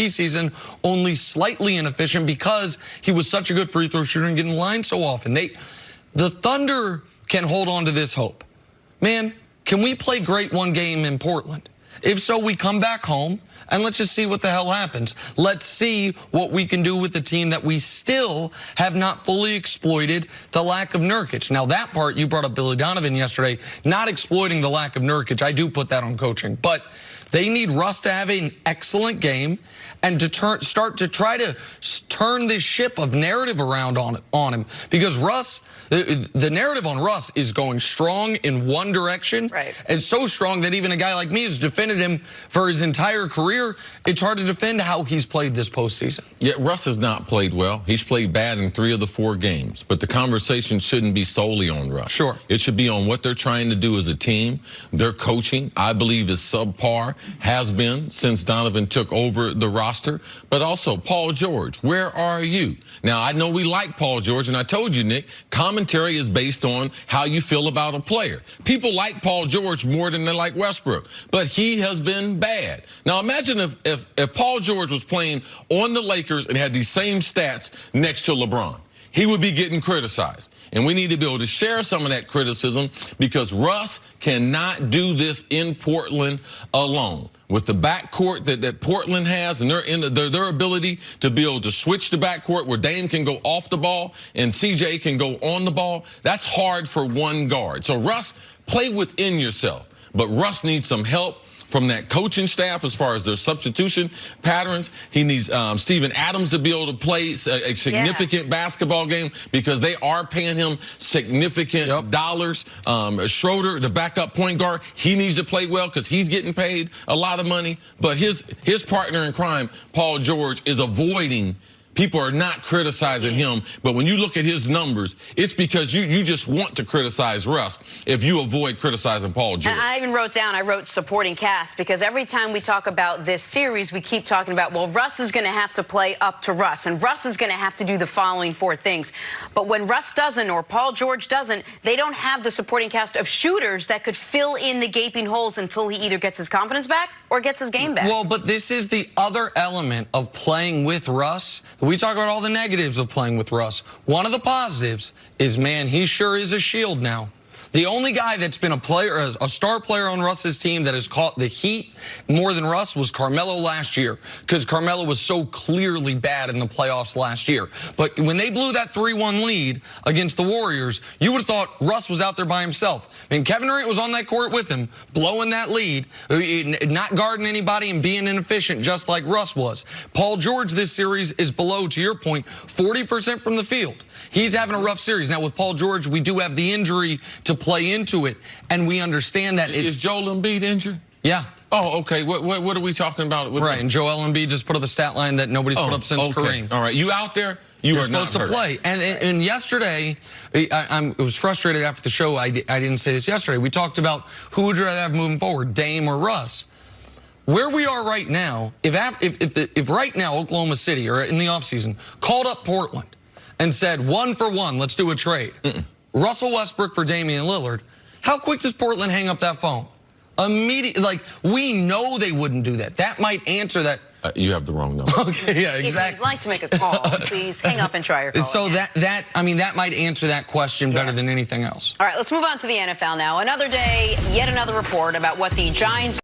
season, only slightly inefficient because he was such a good free throw shooter and getting in the line so often. The Thunder can hold on to this hope. Man, can we play great one game in Portland? If so, we come back home and let's just see what the hell happens. Let's see what we can do with the team that we still have not fully exploited the lack of Nurkic. Now, that part, you brought up Billy Donovan yesterday, not exploiting the lack of Nurkic. I do put that on coaching. But they need Russ to have an excellent game and to start to try to turn this ship of narrative around on him. Because Russ, the narrative on Russ is going strong in one direction. Right. And so strong that even a guy like me who's defended him for his entire career, it's hard to defend how he's played this postseason. Yeah, Russ has not played well. He's played bad in 3 of the 4 games. But the conversation shouldn't be solely on Russ. Sure. It should be on what they're trying to do as a team. Their coaching, I believe, is subpar, has been since Donovan took over the roster. But also, Paul George, where are you? Now, I know we like Paul George, and I told you, Nick, commentary is based on how you feel about a player. People like Paul George more than they like Westbrook, but he has been bad. Now, imagine if Paul George was playing on the Lakers and had these same stats next to LeBron. He would be getting criticized. And we need to be able to share some of that criticism because Russ cannot do this in Portland alone. With the backcourt that Portland has and their ability to be able to switch the backcourt where Dame can go off the ball and CJ can go on the ball, that's hard for one guard. So, Russ, play within yourself. But Russ needs some help from that coaching staff as far as their substitution patterns. He needs Steven Adams to be able to play a significant basketball game because they are paying him significant dollars. Schroeder, the backup point guard, he needs to play well because he's getting paid a lot of money. But his partner in crime, Paul George, is avoiding. People are not criticizing him, but when you look at his numbers, it's because you just want to criticize Russ if you avoid criticizing Paul George. And I even I wrote supporting cast, because every time we talk about this series, we keep talking about, well, Russ is going to have to play up to Russ, and Russ is going to have to do the following 4 things. But when Russ doesn't or Paul George doesn't, they don't have the supporting cast of shooters that could fill in the gaping holes until he either gets his confidence back or gets his game back. Well, but this is the other element of playing with Russ. We talk about all the negatives of playing with Russ. One of the positives is, man, he sure is a shield now. The only guy that's been a star player on Russ's team that has caught the heat more than Russ was Carmelo last year, because Carmelo was so clearly bad in the playoffs last year. But when they blew that 3-1 lead against the Warriors, you would have thought Russ was out there by himself. I mean, Kevin Durant was on that court with him, blowing that lead, not guarding anybody and being inefficient just like Russ was. Paul George this series is below, to your point, 40% from the field. He's having a rough series. Now, with Paul George, we do have the injury to play into it, and we understand that. Is Joel Embiid injured? Yeah. Oh, okay. What are we talking about? Right, and Joel Embiid just put up a stat line that nobody's put up since Kareem. All right, you out there? You're supposed to play. And yesterday, I was frustrated after the show. I didn't say this yesterday. We talked about who would you rather have moving forward, Dame or Russ. Where we are right now, if right now Oklahoma City or in the offseason called up Portland and said 1 for 1, let's do a trade. Russell Westbrook for Damian Lillard, how quick does Portland hang up that phone? Immediately, like, we know they wouldn't do that. That might answer that. You have the wrong number. Okay, yeah, exactly. If you'd like to make a call, please hang up and try your call. So I mean, that might answer that question better than anything else. All right, let's move on to the NFL now. Another day, yet another report about what the Giants